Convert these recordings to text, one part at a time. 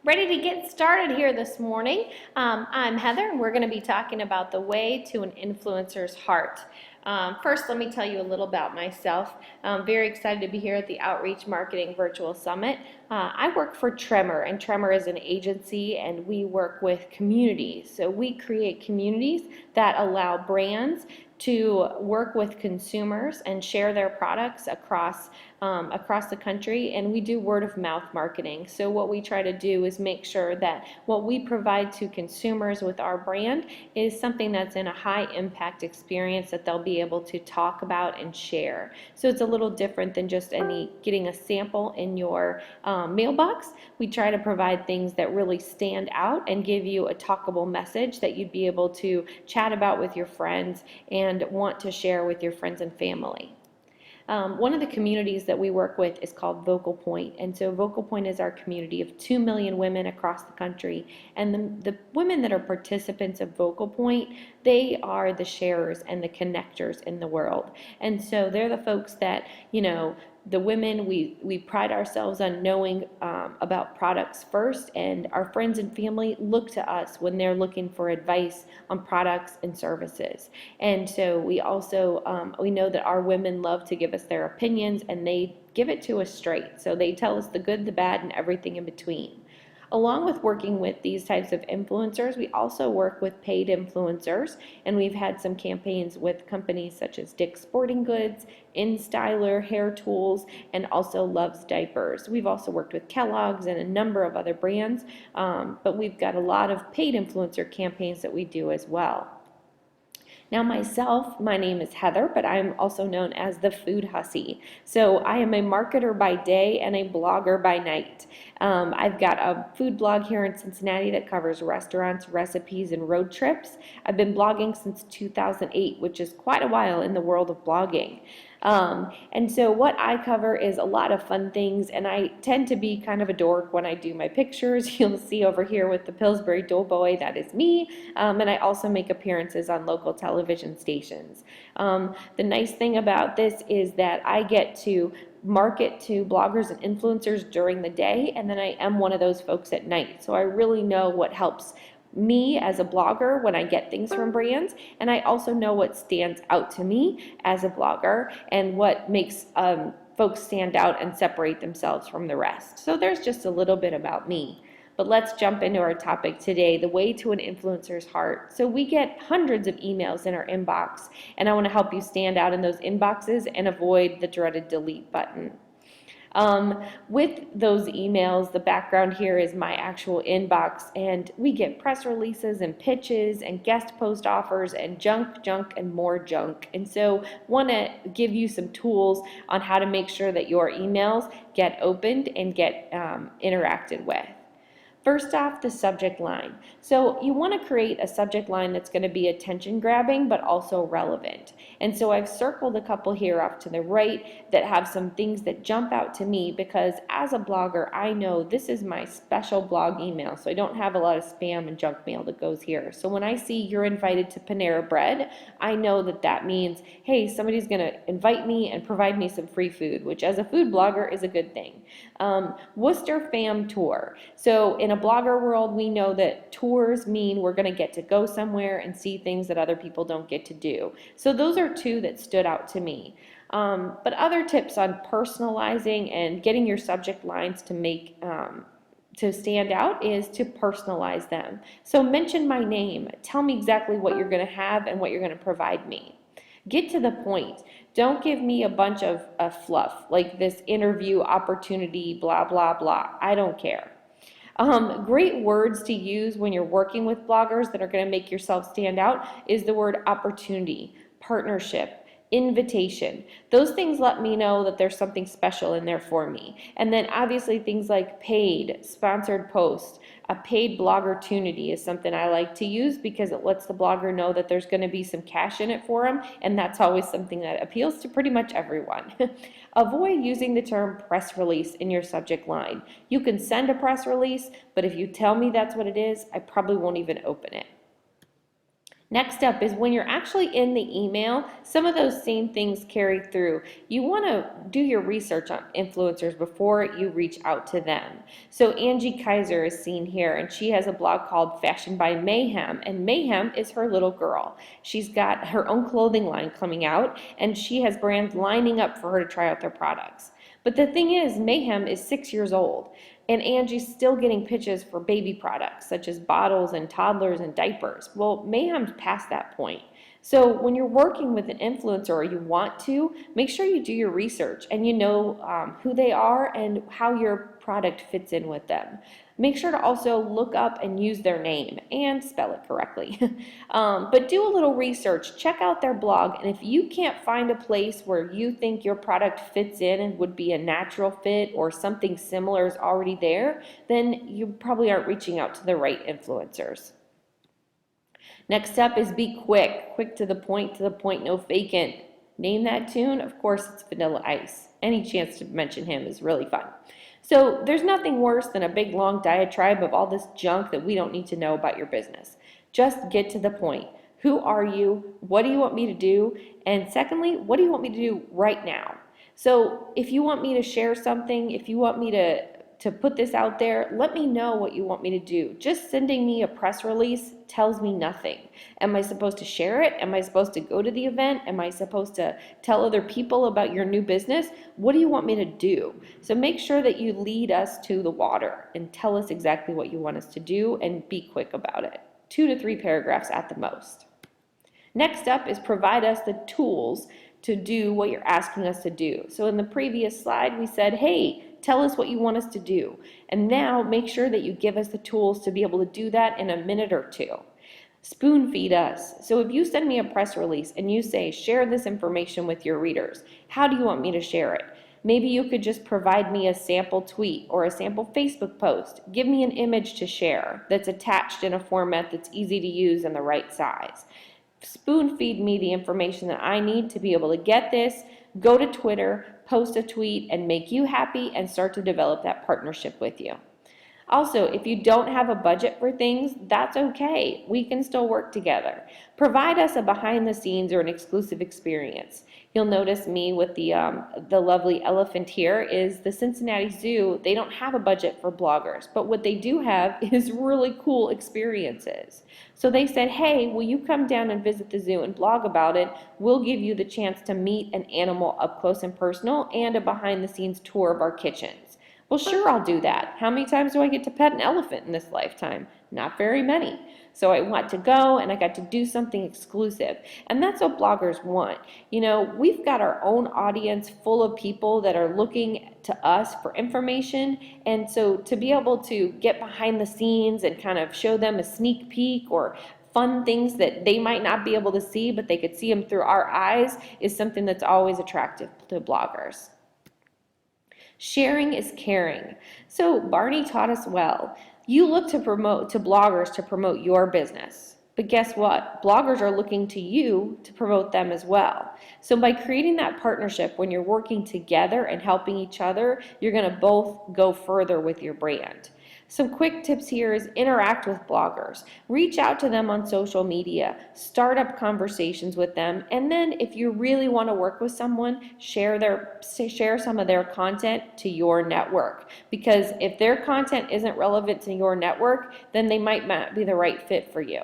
Ready to get started here this morning. I'm Heather, and we're going to be talking about the way to an influencer's heart. First, let me tell you a little about myself. I'm very excited to be here at the Outreach Marketing Virtual Summit. I work for Tremor, and Tremor is an agency, and we work with communities. So we create communities that allow brands to work with consumers and share their products across the country, and we do word of mouth marketing. So what we try to do is make sure that what we provide to consumers with our brand is something that's in a high impact experience that they'll be able to talk about and share. So it's a little different than just getting a sample in your mailbox. We try to provide things that really stand out and give you a talkable message that you'd be able to chat about with your friends and want to share with your friends and family. One of the communities that we work with is called Vocal Point, and so Vocal Point is our community of 2 million women across the country, and the women that are participants of Vocal Point, they are the sharers and the connectors in the world, and so they're the folks that, the women, we pride ourselves on knowing about products first, and our friends and family look to us when they're looking for advice on products and services. And so we also, we know that our women love to give us their opinions, and they give it to us straight. So they tell us the good, the bad, and everything in between. Along with working with these types of influencers, we also work with paid influencers, and we've had some campaigns with companies such as Dick's Sporting Goods, InStyler Hair Tools, and also Love's Diapers. We've also worked with Kellogg's and a number of other brands, but we've got a lot of paid influencer campaigns that we do as well. Now myself, my name is Heather, but I'm also known as the Food Hussy. So I am a marketer by day and a blogger by night. I've got a food blog here in Cincinnati that covers restaurants, recipes, and road trips. I've been blogging since 2008, which is quite a while in the world of blogging. And so what I cover is a lot of fun things, and I tend to be kind of a dork when I do my pictures. You'll see over here with the Pillsbury Doughboy, that is me, and I also make appearances on local television stations. The nice thing about this is that I get to market to bloggers and influencers during the day, and then I am one of those folks at night. So I really know what helps me as a blogger when I get things from brands, and I also know what stands out to me as a blogger and what makes folks stand out and separate themselves from the rest. So there's just a little bit about me. But let's jump into our topic today, the way to an influencer's heart. So we get hundreds of emails in our inbox, and I want to help you stand out in those inboxes and avoid the dreaded delete button. With those emails, the background here is my actual inbox, and we get press releases and pitches and guest post offers and junk, and more junk. And so want to give you some tools on how to make sure that your emails get opened and get interacted with. First off, the subject line. So you want to create a subject line that's going to be attention grabbing but also relevant. And so I've circled a couple here off to the right that have some things that jump out to me, because as a blogger, I know this is my special blog email, so I don't have a lot of spam and junk mail that goes here. So when I see you're invited to Panera Bread, I know that that means, hey, somebody's going to invite me and provide me some free food, which as a food blogger is a good thing. Worcester Fam Tour. So in a blogger world, we know that tours mean we're going to get to go somewhere and see things that other people don't get to do. So those are two that stood out to me. But other tips on personalizing and getting your subject lines to make to stand out is to personalize them. So mention my name. Tell me exactly what you're going to have and what you're going to provide me. Get to the point. Don't give me a bunch of fluff, like this interview opportunity, blah, blah, blah. I don't care. Great words to use when you're working with bloggers that are going to make yourself stand out is the word opportunity, partnership, invitation. Those things let me know that there's something special in there for me. And then obviously things like paid, sponsored posts, a paid bloggertunity is something I like to use because it lets the blogger know that there's going to be some cash in it for them, and that's always something that appeals to pretty much everyone. Avoid using the term press release in your subject line. You can send a press release, but if you tell me that's what it is, I probably won't even open it. Next up is when you're actually in the email, some of those same things carry through. You want to do your research on influencers before you reach out to them. So Angie Kaiser is seen here, and she has a blog called Fashion by Mayhem, and Mayhem is her little girl. She's got her own clothing line coming out, and she has brands lining up for her to try out their products. But the thing is, Mayhem is 6 years old, and Angie's still getting pitches for baby products, such as bottles and toddlers and diapers. Well, Mayhem's past that point. So when you're working with an influencer or you want to, make sure you do your research and you know who they are and how your product fits in with them. Make sure to also look up and use their name and spell it correctly. But do a little research, check out their blog, and if you can't find a place where you think your product fits in and would be a natural fit or something similar is already there, then you probably aren't reaching out to the right influencers. Next up is be quick to the point, no faking. Name that tune? Of course it's Vanilla Ice. Any chance to mention him is really fun. So there's nothing worse than a big long diatribe of all this junk that we don't need to know about your business. Just get to the point. Who are you? What do you want me to do? And secondly, what do you want me to do right now? So if you want me to share something, if you want me to put this out there, let me know what you want me to do. Just sending me a press release tells me nothing. Am I supposed to share it? Am I supposed to go to the event? Am I supposed to tell other people about your new business? What do you want me to do? So make sure that you lead us to the water and tell us exactly what you want us to do and be quick about it. 2 to 3 paragraphs at the most. Next up is provide us the tools to do what you're asking us to do. So in the previous slide, we said, hey, tell us what you want us to do. And now make sure that you give us the tools to be able to do that in a minute or two. Spoon feed us. So if you send me a press release and you say, share this information with your readers, how do you want me to share it? Maybe you could just provide me a sample tweet or a sample Facebook post. Give me an image to share that's attached in a format that's easy to use and the right size. Spoon feed me the information that I need to be able to get this, go to Twitter, post a tweet, and make you happy and start to develop that partnership with you. Also, if you don't have a budget for things, that's okay. We can still work together. Provide us a behind the scenes or an exclusive experience. You'll notice me with the lovely elephant here is the Cincinnati Zoo. They don't have a budget for bloggers, but what they do have is really cool experiences. So they said, hey, will you come down and visit the zoo and blog about it? We'll give you the chance to meet an animal up close and personal and a behind the scenes tour of our kitchens. Well, sure, I'll do that. How many times do I get to pet an elephant in this lifetime? Not very many. So I want to go and I got to do something exclusive. And that's what bloggers want. You know, we've got our own audience full of people that are looking to us for information. And so to be able to get behind the scenes and kind of show them a sneak peek or fun things that they might not be able to see, but they could see them through our eyes is something that's always attractive to bloggers. Sharing is caring. So Barney taught us well. You look to bloggers to promote your business. But guess what? Bloggers are looking to you to promote them as well. So by creating that partnership, when you're working together and helping each other, you're going to both go further with your brand. Some quick tips here is interact with bloggers. Reach out to them on social media. Start up conversations with them. And then if you really want to work with someone, share some of their content to your network. Because if their content isn't relevant to your network, then they might not be the right fit for you.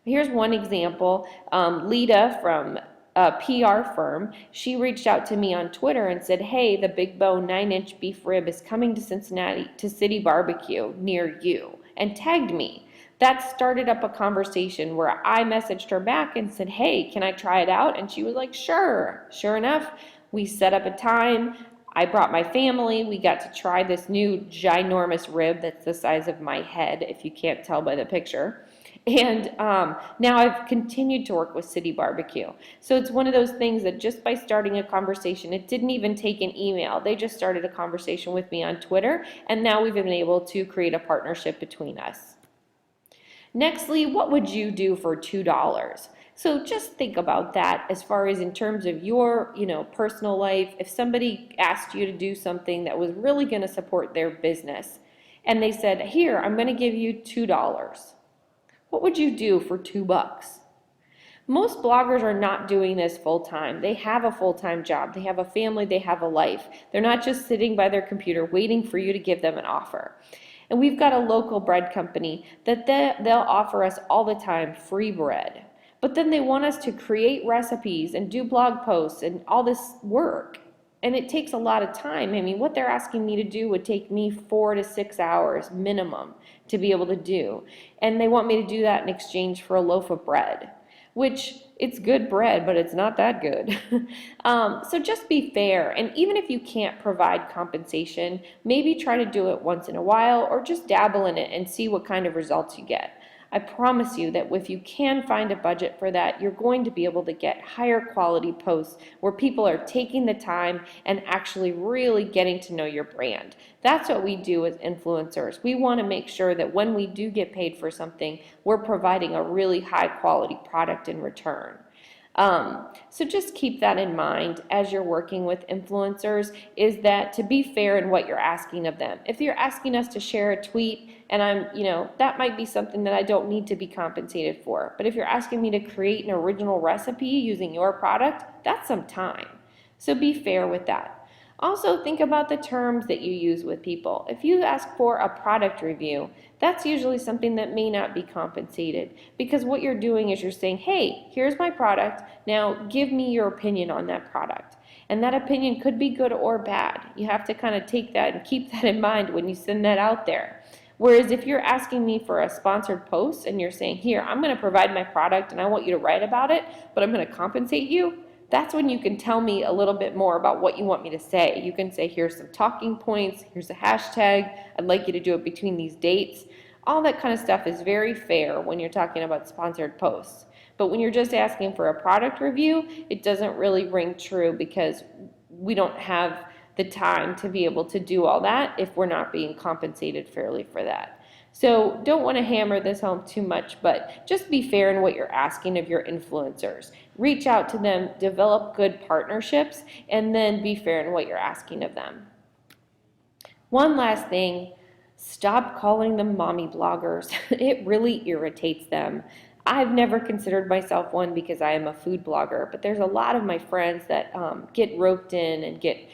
Here's one example. Lita from a PR firm, she reached out to me on Twitter and said, hey, the Big Bone 9-inch beef rib is coming to Cincinnati to City Barbecue near you, and tagged me. That started up a conversation where I messaged her back and said, hey, can I try it out? And she was like, sure. Sure enough, we set up a time. I brought my family. We got to try this new ginormous rib that's the size of my head, if you can't tell by the picture. And now I've continued to work with City Barbecue. So it's one of those things that just by starting a conversation, it didn't even take an email. They just started a conversation with me on Twitter, and now we've been able to create a partnership between us. Nextly, what would you do for $2? So just think about that as far as in terms of your, personal life. If somebody asked you to do something that was really going to support their business, and they said, here, I'm going to give you $2. What would you do for $2? Most bloggers are not doing this full time. They have a full-time job, they have a family, they have a life. They're not just sitting by their computer waiting for you to give them an offer. And we've got a local bread company that they'll offer us all the time free bread. But then they want us to create recipes and do blog posts and all this work. And it takes a lot of time. I mean, what they're asking me to do would take me 4 to 6 hours minimum to be able to do. And they want me to do that in exchange for a loaf of bread, which it's good bread, but it's not that good. So just be fair. And even if you can't provide compensation, maybe try to do it once in a while or just dabble in it and see what kind of results you get. I promise you that if you can find a budget for that, you're going to be able to get higher quality posts where people are taking the time and actually really getting to know your brand. That's what we do as influencers. We want to make sure that when we do get paid for something, we're providing a really high quality product in return. So just keep that in mind as you're working with influencers, is that to be fair in what you're asking of them. If you're asking us to share a tweet and that might be something that I don't need to be compensated for. But if you're asking me to create an original recipe using your product, that's some time. So be fair with that. Also, think about the terms that you use with people. If you ask for a product review, that's usually something that may not be compensated, because what you're doing is you're saying, hey, here's my product, now give me your opinion on that product. And that opinion could be good or bad. You have to kind of take that and keep that in mind when you send that out there. Whereas if you're asking me for a sponsored post and you're saying, here, I'm going to provide my product and I want you to write about it, but I'm going to compensate you, that's when you can tell me a little bit more about what you want me to say. You can say, here's some talking points, here's a hashtag, I'd like you to do it between these dates. All that kind of stuff is very fair when you're talking about sponsored posts. But when you're just asking for a product review, it doesn't really ring true, because we don't have the time to be able to do all that if we're not being compensated fairly for that. So don't want to hammer this home too much, but just be fair in what you're asking of your influencers. Reach out to them, develop good partnerships, and then be fair in what you're asking of them. One last thing, stop calling them mommy bloggers. It really irritates them. I've never considered myself one because I am a food blogger, but there's a lot of my friends that get roped in and get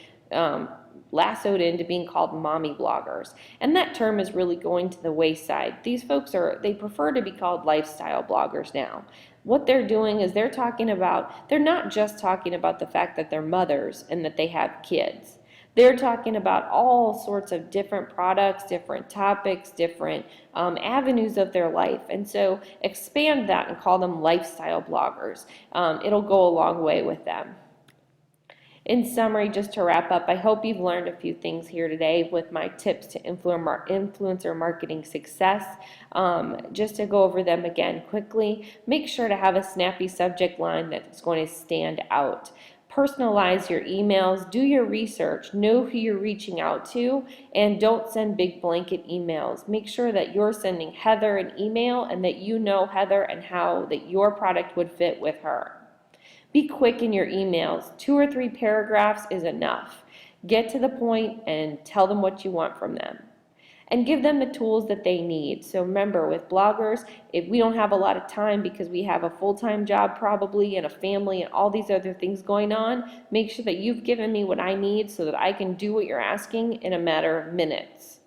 lassoed into being called mommy bloggers. And that term is really going to the wayside. These folks they prefer to be called lifestyle bloggers now. What they're doing is they're not just talking about the fact that they're mothers and that they have kids. They're talking about all sorts of different products, different topics, different avenues of their life. And so expand that and call them lifestyle bloggers. It'll go a long way with them. In summary, just to wrap up, I hope you've learned a few things here today with my tips to influencer marketing success. Just to go over them again quickly, make sure to have a snappy subject line that's going to stand out. Personalize your emails, do your research, know who you're reaching out to, and don't send big blanket emails. Make sure that you're sending Heather an email and that you know Heather and how that your product would fit with her. Be quick in your emails. 2 or 3 paragraphs is enough. Get to the point and tell them what you want from them. And give them the tools that they need. So remember, with bloggers, if we don't have a lot of time because we have a full-time job probably and a family and all these other things going on, make sure that you've given me what I need so that I can do what you're asking in a matter of minutes.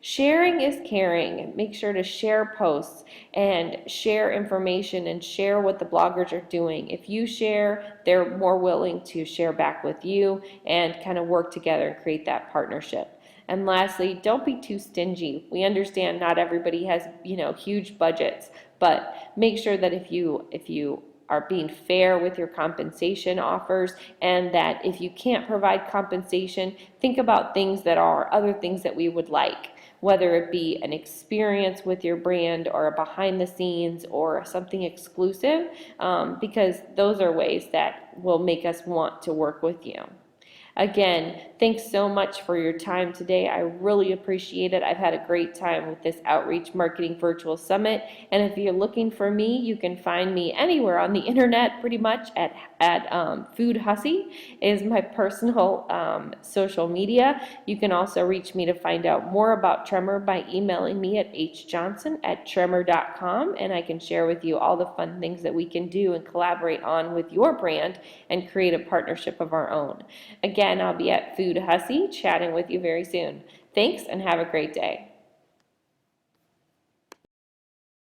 Sharing is caring. Make sure to share posts and share information and share what the bloggers are doing. If you share, they're more willing to share back with you and kind of work together and create that partnership. And lastly, don't be too stingy. We understand not everybody has, huge budgets, but make sure that if you are being fair with your compensation offers, and that if you can't provide compensation, think about things that are other things that we would like, whether it be an experience with your brand or a behind the scenes or something exclusive, because those are ways that will make us want to work with you. Again, thanks so much for your time today. I really appreciate it. I've had a great time with this Outreach Marketing Virtual Summit. And if you're looking for me, you can find me anywhere on the internet, pretty much at Food Hussy is my personal social media. You can also reach me to find out more about Tremor by emailing me at hjohnson@tremor.com, and I can share with you all the fun things that we can do and collaborate on with your brand and create a partnership of our own. Again, I'll be at Food Hussy chatting with you very soon. Thanks and have a great day.